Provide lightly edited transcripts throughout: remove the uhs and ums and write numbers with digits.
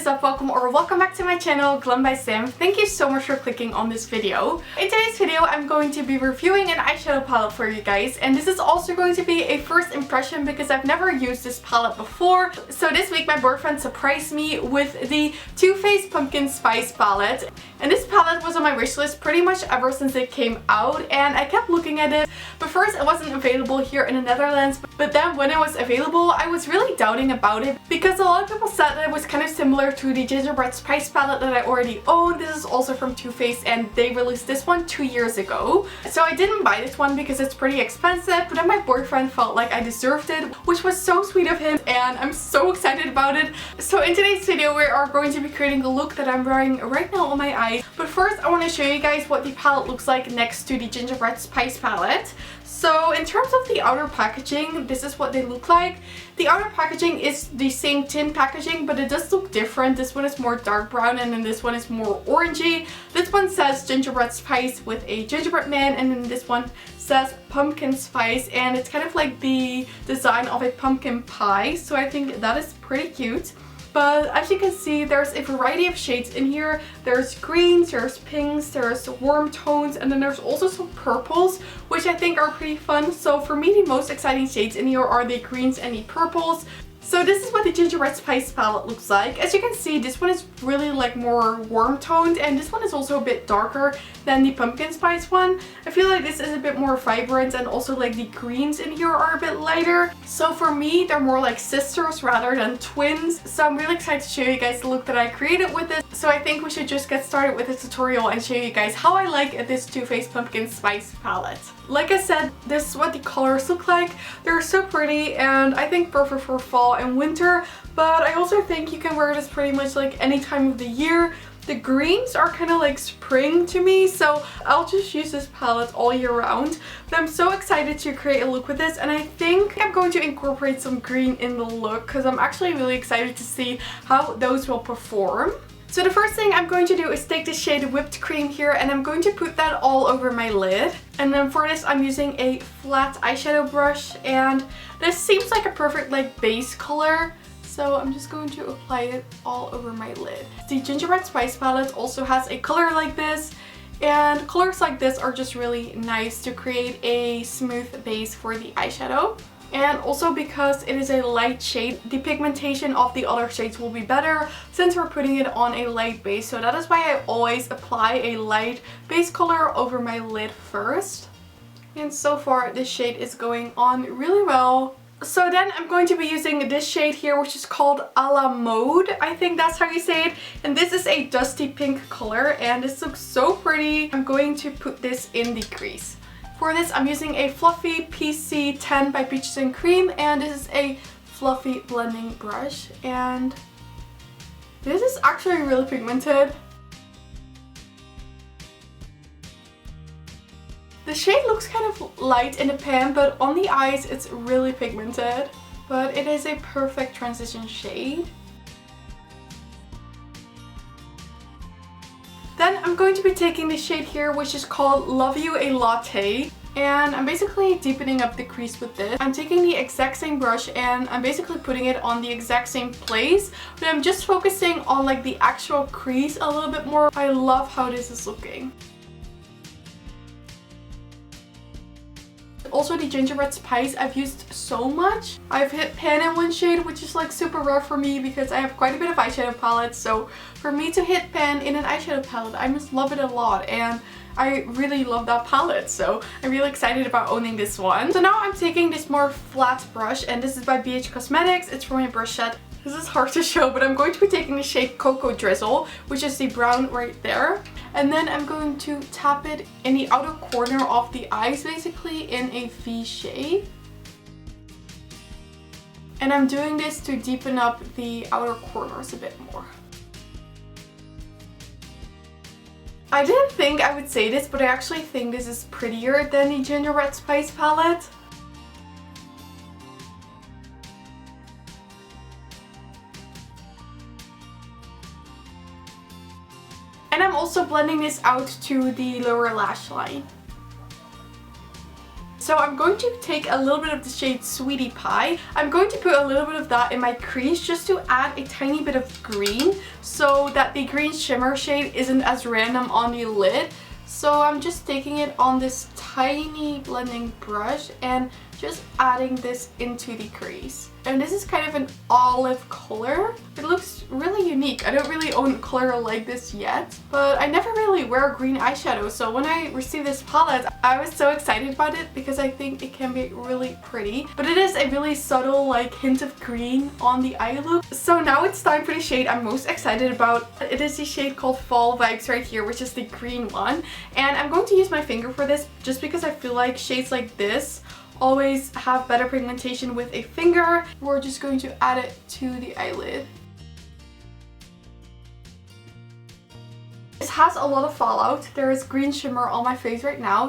is up? Welcome or welcome back to my channel, Glambysam. Thank you so much for clicking on this video. In today's video, I'm going to be reviewing an eyeshadow palette for you guys, and this is also going to be a first impression because I've never used this palette before. So this week my boyfriend surprised me with the Too Faced Pumpkin Spice Palette, and this palette was on my wish list pretty much ever since it came out, and I kept looking at it. But first it wasn't available here in the Netherlands, but then when it was available I was really doubting about it because a lot of people said that it was kind of similar to the Gingerbread Spice Palette that I already own. This is also from Too Faced and they released this one 2 years ago. So I didn't buy this one because it's pretty expensive, but then my boyfriend felt like I deserved it, which was so sweet of him, and I'm so excited about it. So in today's video we are going to be creating a look that I'm wearing right now on my eyes. But first I want to show you guys what the palette looks like next to the Gingerbread Spice Palette. So in terms of the outer packaging, this is what they look like. The outer packaging is the same tin packaging, but it does look different. This one is more dark brown and then this one is more orangey. This one says Gingerbread Spice with a gingerbread man, and then this one says pumpkin spice, and it's kind of like the design of a pumpkin pie. So I think that is pretty cute. But as you can see, there's a variety of shades in here. There's greens, there's pinks, there's warm tones, and then there's also some purples, which I think are pretty fun. So for me, the most exciting shades in here are the greens and the purples. So this is what the Gingerbread Spice palette looks like. As you can see, this one is really like more warm toned, and this one is also a bit darker than the pumpkin spice one. I feel like this is a bit more vibrant, and also like the greens in here are a bit lighter. So for me, they're more like sisters rather than twins. So I'm really excited to show you guys the look that I created with this. So I think we should just get started with the tutorial and show you guys how I like this Too Faced Pumpkin Spice palette. Like I said, this is what the colors look like. They're so pretty and I think perfect for fall and winter, but I also think you can wear this pretty much like any time of the year. The greens are kind of like spring to me, so I'll just use this palette all year round. But I'm so excited to create a look with this, and I think I'm going to incorporate some green in the look because I'm actually really excited to see how those will perform. So the first thing I'm going to do is take the shade Whipped Cream here, and I'm going to put that all over my lid. And then for this I'm using a flat eyeshadow brush, and this seems like a perfect like base color. So I'm just going to apply it all over my lid. The Gingerbread Spice palette also has a color like this, and colors like this are just really nice to create a smooth base for the eyeshadow. And also because it is a light shade, the pigmentation of the other shades will be better since we're putting it on a light base. So that is why I always apply a light base color over my lid first. And so far this shade is going on really well. So then I'm going to be using this shade here, which is called A La Mode. I think that's how you say it. And this is a dusty pink color, and this looks so pretty. I'm going to put this in the crease. For this I'm using a fluffy PC10 by Peaches and Cream, and this is a fluffy blending brush, and this is actually really pigmented. The shade looks kind of light in the pan, but on the eyes it's really pigmented. But it is a perfect transition shade. Then I'm going to be taking the shade here, which is called Love You a Latte, and I'm basically deepening up the crease with this. I'm taking the exact same brush and I'm basically putting it on the exact same place, but I'm just focusing on like the actual crease a little bit more. I love how this is looking. Also the Gingerbread Spice I've used so much. I've hit pan in one shade, which is like super rare for me because I have quite a bit of eyeshadow palettes. So for me to hit pan in an eyeshadow palette, I just love it a lot, and I really love that palette. So I'm really excited about owning this one. So now I'm taking this more flat brush, and this is by BH Cosmetics. It's from my brush set. This is hard to show, but I'm going to be taking the shade Cocoa Drizzle, which is the brown right there. And then I'm going to tap it in the outer corner of the eyes, basically in a V shape. And I'm doing this to deepen up the outer corners a bit more. I didn't think I would say this, but I actually think this is prettier than the Gingerbread Spice palette. And I'm also blending this out to the lower lash line. So I'm going to take a little bit of the shade Sweetie Pie. I'm going to put a little bit of that in my crease just to add a tiny bit of green so that the green shimmer shade isn't as random on the lid. So I'm just taking it on this tiny blending brush and just adding this into the crease. And this is kind of an olive color. It looks really unique. I don't really own a color like this yet, but I never really wear green eyeshadow. So when I received this palette, I was so excited about it because I think it can be really pretty. But it is a really subtle like hint of green on the eye look. So now it's time for the shade I'm most excited about. It is the shade called Fall Vibes right here, which is the green one. And I'm going to use my finger for this just because I feel like shades like this always have better pigmentation with a finger. We're just going to add it to the eyelid. This has a lot of fallout. There is green shimmer on my face right now,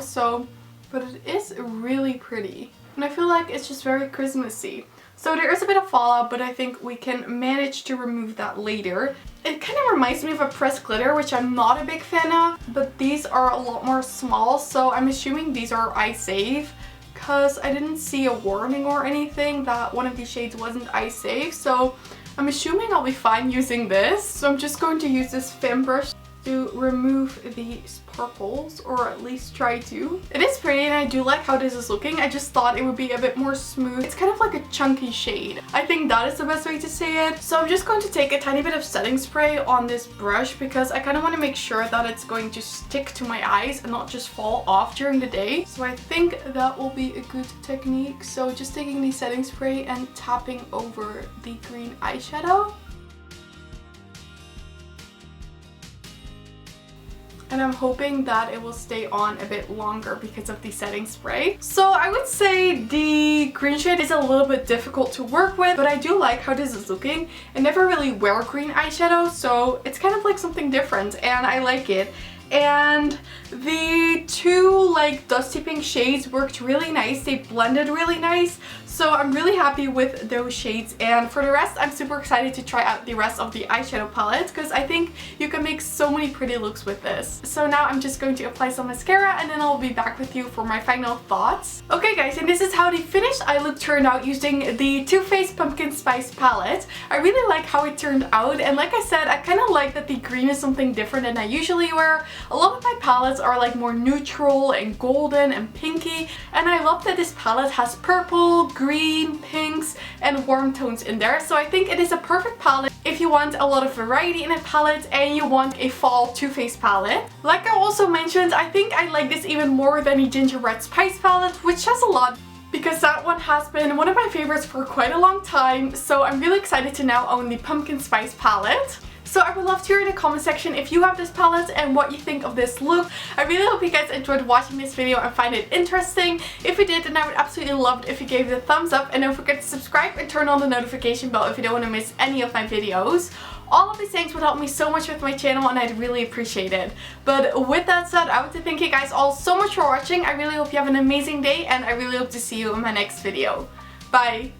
but it is really pretty. And I feel like it's just very Christmassy. So there is a bit of fallout, but I think we can manage to remove that later. It kind of reminds me of a pressed glitter, which I'm not a big fan of, but these are a lot more small, so I'm assuming these are eye safe, because I didn't see a warning or anything that one of these shades wasn't eye safe, so I'm assuming I'll be fine using this. So I'm just going to use this fan brush to remove these purples, or at least try to. It is pretty and I do like how this is looking. I just thought it would be a bit more smooth. It's kind of like a chunky shade. I think that is the best way to say it. So I'm just going to take a tiny bit of setting spray on this brush because I kind of want to make sure that it's going to stick to my eyes and not just fall off during the day. So I think that will be a good technique. So just taking the setting spray and tapping over the green eyeshadow. And I'm hoping that it will stay on a bit longer because of the setting spray. So I would say the green shade is a little bit difficult to work with, but I do like how this is looking. I never really wear green eyeshadow, so it's kind of like something different and I like it. And the two like dusty pink shades worked really nice. They blended really nice. So I'm really happy with those shades, and for the rest I'm super excited to try out the rest of the eyeshadow palette because I think you can make so many pretty looks with this. So now I'm just going to apply some mascara and then I'll be back with you for my final thoughts. Okay guys, and this is how the finished eye look turned out using the Too Faced Pumpkin Spice Palette. I really like how it turned out, and like I said, I kind of like that the green is something different than I usually wear. A lot of my palettes are like more neutral and golden and pinky, and I love that this palette has purple, green, pinks, and warm tones in there. So I think it is a perfect palette if you want a lot of variety in a palette and you want a fall Too Faced palette. Like I also mentioned, I think I like this even more than the Gingerbread Spice Palette, which has a lot, because that one has been one of my favorites for quite a long time. So I'm really excited to now own the Pumpkin Spice Palette. So I would love to hear in the comment section if you have this palette and what you think of this look. I really hope you guys enjoyed watching this video and find it interesting. If you did, then I would absolutely love it if you gave it a thumbs up, and don't forget to subscribe and turn on the notification bell if you don't want to miss any of my videos. All of these things would help me so much with my channel and I'd really appreciate it. But with that said, I want to thank you guys all so much for watching. I really hope you have an amazing day and I really hope to see you in my next video. Bye!